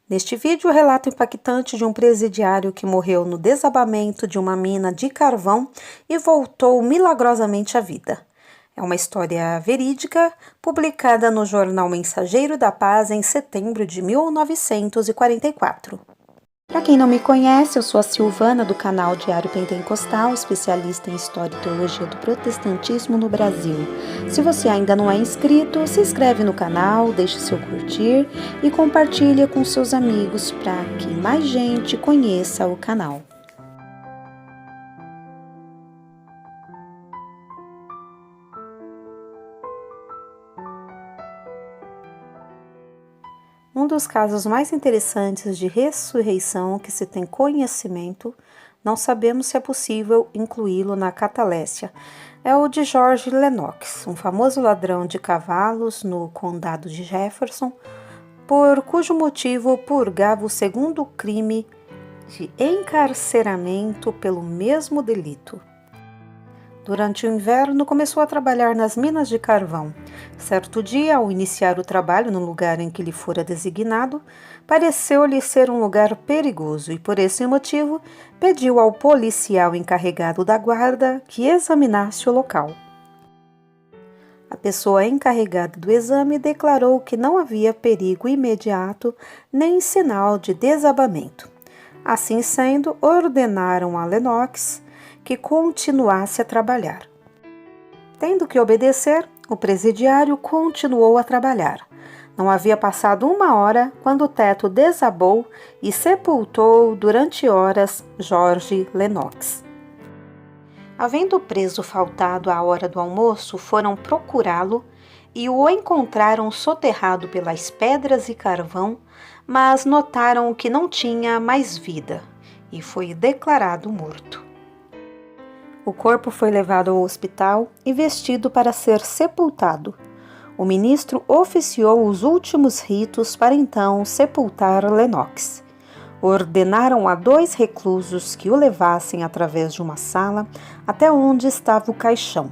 Neste vídeo, o relato impactante de um presidiário que morreu no desabamento de uma mina de carvão e voltou milagrosamente à vida. É uma história verídica, publicada no jornal Mensageiro da Paz em setembro de 1944. Para quem não me conhece, eu sou a Silvana do canal Diário Pentecostal, especialista em História e Teologia do Protestantismo no Brasil. Se você ainda não é inscrito, se inscreve no canal, deixe seu curtir e compartilhe com seus amigos para que mais gente conheça o canal. Um dos casos mais interessantes de ressurreição que se tem conhecimento, não sabemos se é possível incluí-lo na catalécia, é o de George Lennox, um famoso ladrão de cavalos no condado de Jefferson, por cujo motivo purgava o segundo crime de encarceramento pelo mesmo delito. Durante o inverno, começou a trabalhar nas minas de carvão. Certo dia, ao iniciar o trabalho no lugar em que lhe fora designado, pareceu-lhe ser um lugar perigoso e, por esse motivo, pediu ao policial encarregado da guarda que examinasse o local. A pessoa encarregada do exame declarou que não havia perigo imediato nem sinal de desabamento. Assim sendo, ordenaram a Lennox que continuasse a trabalhar. Tendo que obedecer, o presidiário continuou a trabalhar. Não havia passado 1 hora quando o teto desabou e sepultou durante horas George Lennox. Havendo o preso faltado à hora do almoço, foram procurá-lo e o encontraram soterrado pelas pedras e carvão, mas notaram que não tinha mais vida e foi declarado morto. O corpo foi levado ao hospital e vestido para ser sepultado. O ministro oficiou os últimos ritos para então sepultar Lennox. Ordenaram a 2 reclusos que o levassem através de uma sala até onde estava o caixão.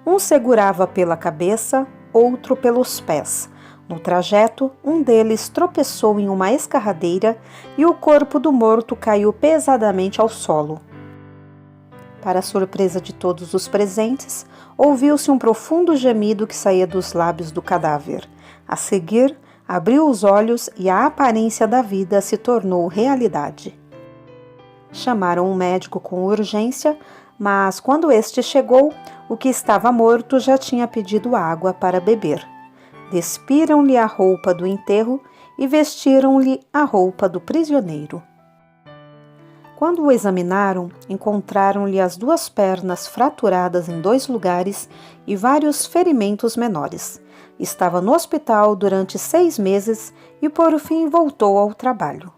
Um segurava pela cabeça, outro pelos pés. No trajeto, um deles tropeçou em uma escarradeira e o corpo do morto caiu pesadamente ao solo. Para a surpresa de todos os presentes, ouviu-se um profundo gemido que saía dos lábios do cadáver. A seguir, abriu os olhos e a aparência da vida se tornou realidade. Chamaram um médico com urgência, mas quando este chegou, o que estava morto já tinha pedido água para beber. Despiram-lhe a roupa do enterro e vestiram-lhe a roupa do prisioneiro. Quando o examinaram, encontraram-lhe as 2 pernas fraturadas em 2 lugares e vários ferimentos menores. Estava no hospital durante 6 meses e por fim voltou ao trabalho.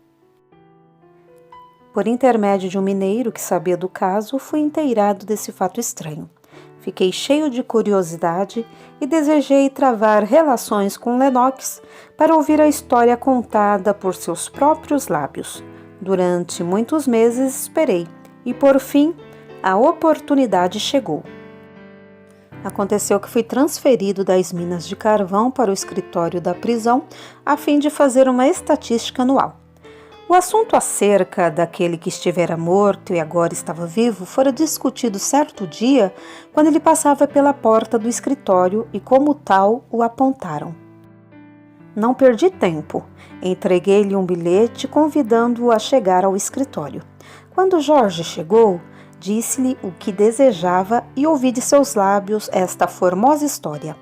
Por intermédio de um mineiro que sabia do caso, fui inteirado desse fato estranho. Fiquei cheio de curiosidade e desejei travar relações com Lennox para ouvir a história contada por seus próprios lábios. Durante muitos meses esperei e, por fim, a oportunidade chegou. Aconteceu que fui transferido das minas de carvão para o escritório da prisão a fim de fazer uma estatística anual. O assunto acerca daquele que estivera morto e agora estava vivo fora discutido certo dia quando ele passava pela porta do escritório e, como tal, o apontaram. Não perdi tempo. Entreguei-lhe um bilhete convidando-o a chegar ao escritório. Quando Jorge chegou, disse-lhe o que desejava e ouvi de seus lábios esta formosa história.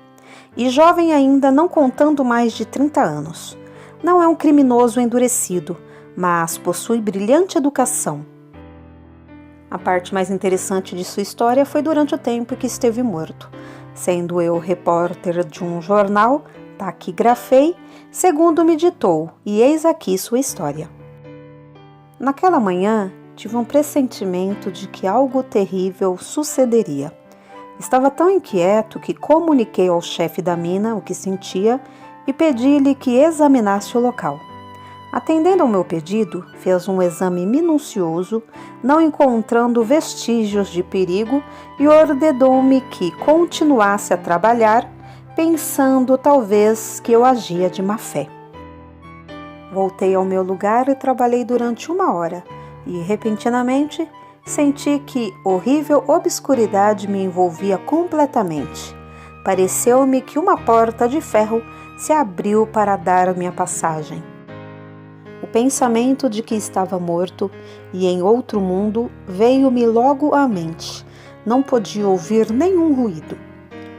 E jovem ainda, não contando mais de 30 anos. Não é um criminoso endurecido, mas possui brilhante educação. A parte mais interessante de sua história foi durante o tempo que esteve morto. Sendo eu repórter de um jornal, taquigrafei, segundo me ditou, e eis aqui sua história. Naquela manhã, tive um pressentimento de que algo terrível sucederia. Estava tão inquieto que comuniquei ao chefe da mina o que sentia e pedi-lhe que examinasse o local. Atendendo ao meu pedido, fez um exame minucioso, não encontrando vestígios de perigo e ordenou-me que continuasse a trabalhar, pensando talvez que eu agia de má fé. Voltei ao meu lugar e trabalhei durante 1 hora, e repentinamente senti que horrível obscuridade me envolvia completamente. Pareceu-me que uma porta de ferro se abriu para dar-me a passagem. O pensamento de que estava morto e em outro mundo veio-me logo à mente. Não podia ouvir nenhum ruído.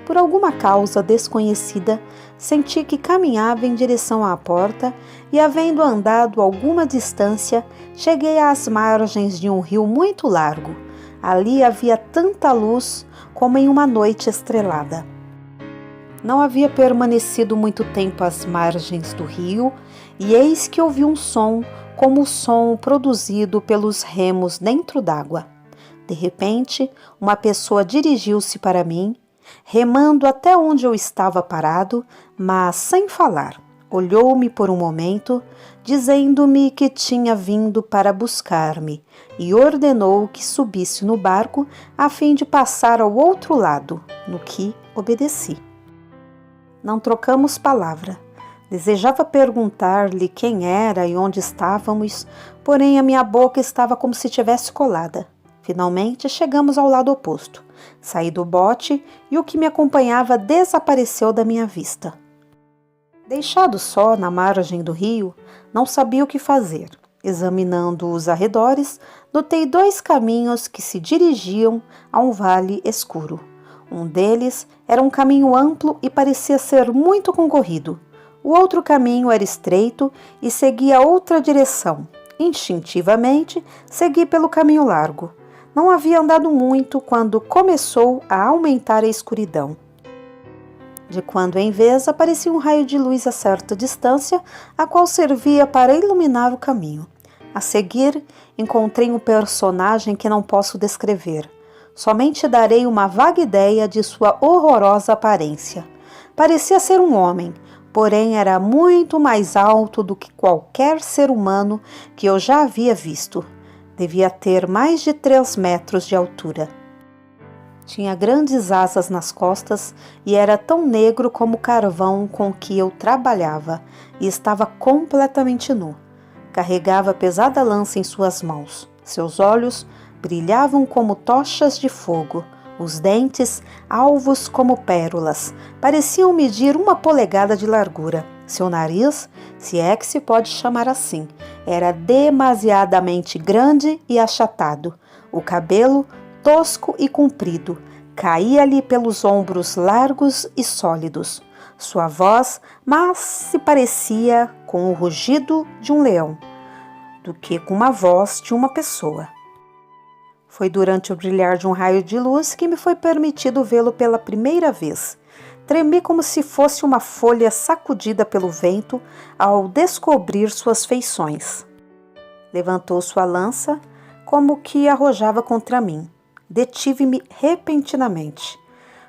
Por alguma causa desconhecida, senti que caminhava em direção à porta e, havendo andado alguma distância, cheguei às margens de um rio muito largo. Ali havia tanta luz como em uma noite estrelada. Não havia permanecido muito tempo às margens do rio e eis que ouvi um som como o som produzido pelos remos dentro d'água. De repente, uma pessoa dirigiu-se para mim, remando até onde eu estava parado, mas sem falar. Olhou-me por um momento, dizendo-me que tinha vindo para buscar-me, e ordenou que subisse no barco a fim de passar ao outro lado, no que obedeci. Não trocamos palavra. Desejava perguntar-lhe quem era e onde estávamos, porém a minha boca estava como se tivesse colada. Finalmente chegamos ao lado oposto. Saí do bote e o que me acompanhava desapareceu da minha vista. Deixado só na margem do rio, não sabia o que fazer. Examinando os arredores, notei 2 caminhos que se dirigiam a um vale escuro. Um deles era um caminho amplo e parecia ser muito concorrido. O outro caminho era estreito e seguia outra direção. Instintivamente, segui pelo caminho largo. Não havia andado muito quando começou a aumentar a escuridão. De quando em vez aparecia um raio de luz a certa distância, a qual servia para iluminar o caminho. A seguir, encontrei um personagem que não posso descrever. Somente darei uma vaga ideia de sua horrorosa aparência. Parecia ser um homem, porém era muito mais alto do que qualquer ser humano que eu já havia visto. Devia ter mais de 3 metros de altura. Tinha grandes asas nas costas e era tão negro como o carvão com que eu trabalhava, e estava completamente nu. Carregava pesada lança em suas mãos. Seus olhos brilhavam como tochas de fogo. Os dentes, alvos como pérolas, pareciam medir 1 polegada de largura. Seu nariz, se é que se pode chamar assim, era demasiadamente grande e achatado. O cabelo, tosco e comprido, caía-lhe pelos ombros largos e sólidos. Sua voz mais se parecia com o rugido de um leão do que com uma voz de uma pessoa. Foi durante o brilhar de um raio de luz que me foi permitido vê-lo pela primeira vez. Tremi como se fosse uma folha sacudida pelo vento ao descobrir suas feições. Levantou sua lança, como que arrojava contra mim. Detive-me repentinamente.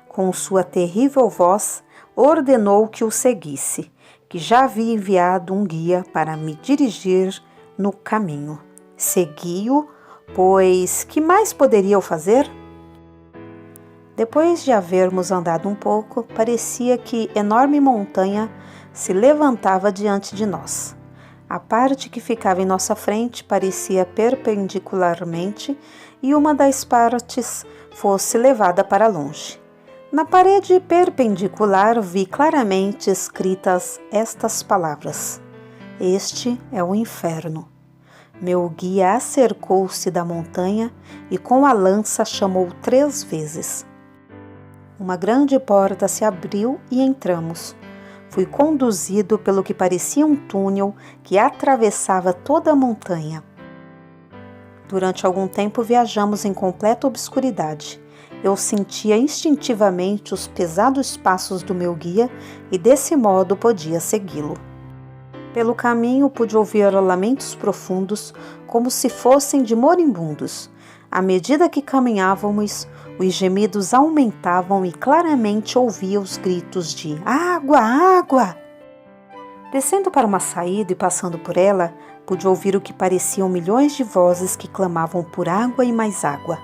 Com sua terrível voz, ordenou que o seguisse, que já havia enviado um guia para me dirigir no caminho. Segui-o, pois que mais poderia eu fazer? Depois de havermos andado um pouco, parecia que enorme montanha se levantava diante de nós. A parte que ficava em nossa frente parecia perpendicularmente e uma das partes fosse levada para longe. Na parede perpendicular vi claramente escritas estas palavras: "Este é o inferno." Meu guia acercou-se da montanha e com a lança chamou 3 vezes. Uma grande porta se abriu e entramos. Fui conduzido pelo que parecia um túnel que atravessava toda a montanha. Durante algum tempo viajamos em completa obscuridade. Eu sentia instintivamente os pesados passos do meu guia e desse modo podia segui-lo. Pelo caminho pude ouvir lamentos profundos, como se fossem de moribundos. À medida que caminhávamos, os gemidos aumentavam e claramente ouvia os gritos de "Água! Água!". Descendo para uma saída e passando por ela, pude ouvir o que pareciam milhões de vozes que clamavam por água e mais água.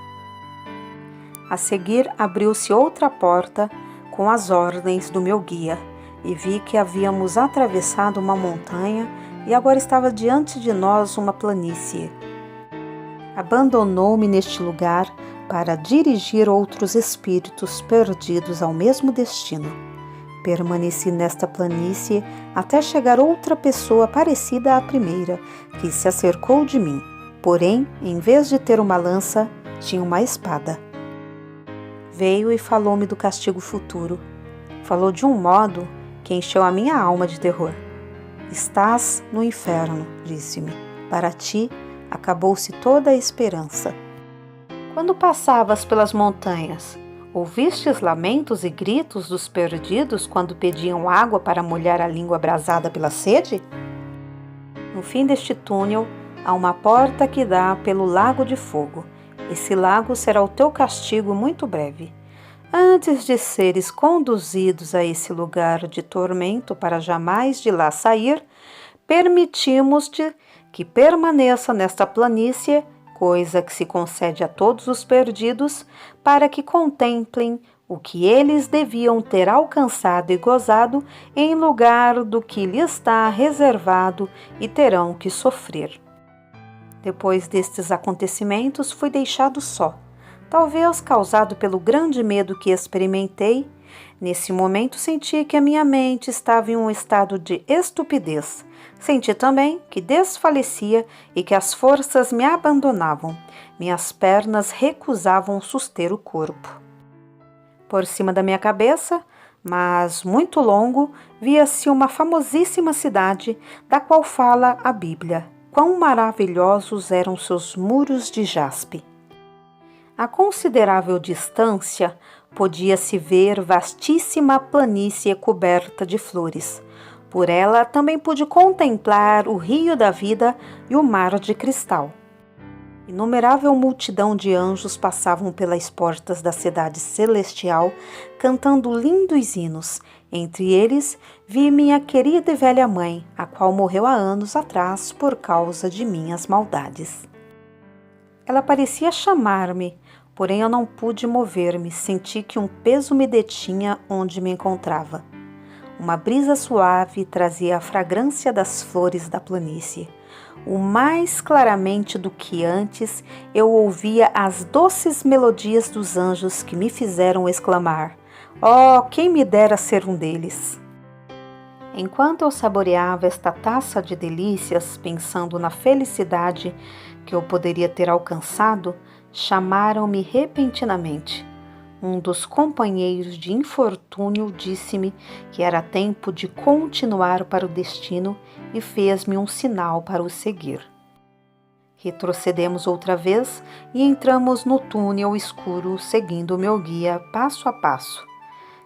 A seguir, abriu-se outra porta com as ordens do meu guia e vi que havíamos atravessado uma montanha e agora estava diante de nós uma planície. Abandonou-me neste lugar para dirigir outros espíritos perdidos ao mesmo destino. Permaneci nesta planície até chegar outra pessoa parecida à primeira, que se acercou de mim. Porém, em vez de ter uma lança, tinha uma espada. Veio e falou-me do castigo futuro. Falou de um modo que encheu a minha alma de terror. Estás no inferno, disse-me. Para ti, acabou-se toda a esperança. Quando passavas pelas montanhas, ouvistes lamentos e gritos dos perdidos quando pediam água para molhar a língua abrasada pela sede? No fim deste túnel, há uma porta que dá pelo lago de fogo. Esse lago será o teu castigo muito breve. Antes de seres conduzidos a esse lugar de tormento para jamais de lá sair, permitimos-te que permaneça nesta planície, coisa que se concede a todos os perdidos, para que contemplem o que eles deviam ter alcançado e gozado em lugar do que lhes está reservado e terão que sofrer. Depois destes acontecimentos, fui deixado só, talvez causado pelo grande medo que experimentei. Nesse momento senti que a minha mente estava em um estado de estupidez. Senti também que desfalecia e que as forças me abandonavam. Minhas pernas recusavam suster o corpo. Por cima da minha cabeça, mas muito longo, via-se uma famosíssima cidade, da qual fala a Bíblia. Quão maravilhosos eram seus muros de jaspe! A considerável distância, podia-se ver vastíssima planície coberta de flores. Por ela também pude contemplar o rio da vida e o mar de cristal. Inumerável multidão de anjos passavam pelas portas da cidade celestial, cantando lindos hinos. Entre eles, vi minha querida e velha mãe, a qual morreu há anos atrás por causa de minhas maldades. Ela parecia chamar-me, porém eu não pude mover-me, senti que um peso me detinha onde me encontrava. Uma brisa suave trazia a fragrância das flores da planície. O mais claramente do que antes, eu ouvia as doces melodias dos anjos que me fizeram exclamar: "Oh, quem me dera ser um deles!" Enquanto eu saboreava esta taça de delícias, pensando na felicidade que eu poderia ter alcançado, chamaram-me repentinamente. Um dos companheiros de infortúnio disse-me que era tempo de continuar para o destino e fez-me um sinal para o seguir. Retrocedemos outra vez e entramos no túnel escuro, seguindo o meu guia passo a passo.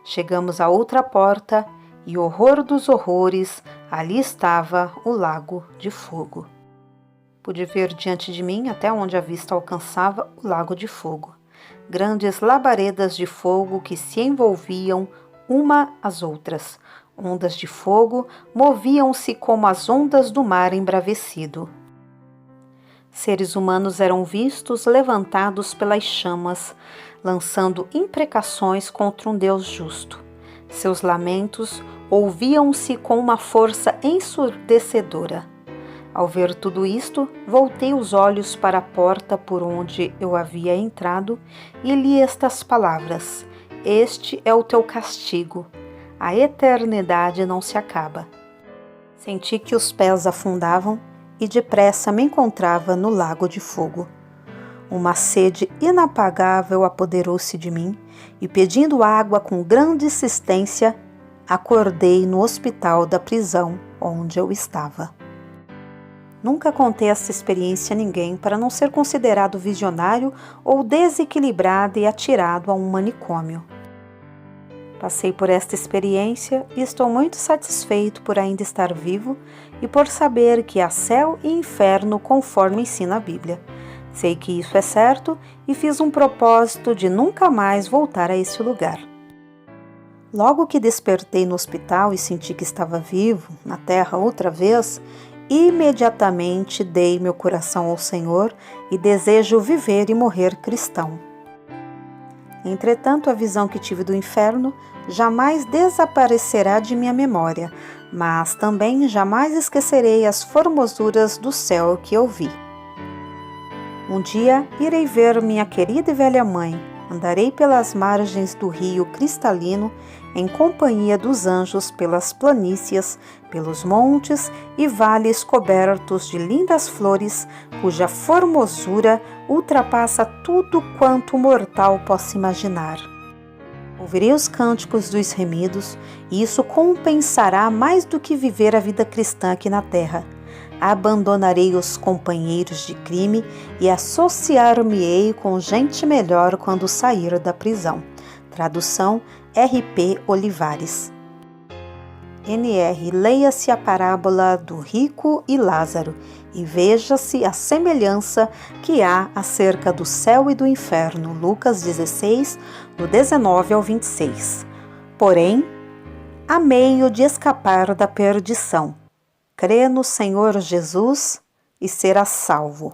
Chegamos a outra porta e, horror dos horrores, ali estava o lago de fogo. Pude ver diante de mim, até onde a vista alcançava, o lago de fogo. Grandes labaredas de fogo que se envolviam uma às outras. Ondas de fogo moviam-se como as ondas do mar embravecido. Seres humanos eram vistos levantados pelas chamas, lançando imprecações contra um Deus justo. Seus lamentos ouviam-se com uma força ensurdecedora. Ao ver tudo isto, voltei os olhos para a porta por onde eu havia entrado e li estas palavras: "Este é o teu castigo. A eternidade não se acaba." Senti que os pés afundavam e depressa me encontrava no lago de fogo. Uma sede inapagável apoderou-se de mim e, pedindo água com grande insistência, acordei no hospital da prisão onde eu estava. Nunca contei essa experiência a ninguém para não ser considerado visionário ou desequilibrado e atirado a um manicômio. Passei por esta experiência e estou muito satisfeito por ainda estar vivo e por saber que há céu e inferno conforme ensina a Bíblia. Sei que isso é certo e fiz um propósito de nunca mais voltar a esse lugar. Logo que despertei no hospital e senti que estava vivo, na terra outra vez, imediatamente dei meu coração ao Senhor e desejo viver e morrer cristão. Entretanto, a visão que tive do inferno jamais desaparecerá de minha memória, mas também jamais esquecerei as formosuras do céu que eu vi. Um dia irei ver minha querida e velha mãe, andarei pelas margens do rio cristalino, em companhia dos anjos pelas planícies, pelos montes e vales cobertos de lindas flores, cuja formosura ultrapassa tudo quanto o mortal possa imaginar. Ouvirei os cânticos dos remidos, e isso compensará mais do que viver a vida cristã aqui na terra. Abandonarei os companheiros de crime e associar-me-ei com gente melhor quando sair da prisão. Tradução R.P. Olivares. NR. Leia-se a parábola do rico e Lázaro e veja-se a semelhança que há acerca do céu e do inferno. Lucas 16, do 19 ao 26. Porém, há meio de escapar da perdição. Crê no Senhor Jesus e serás salvo.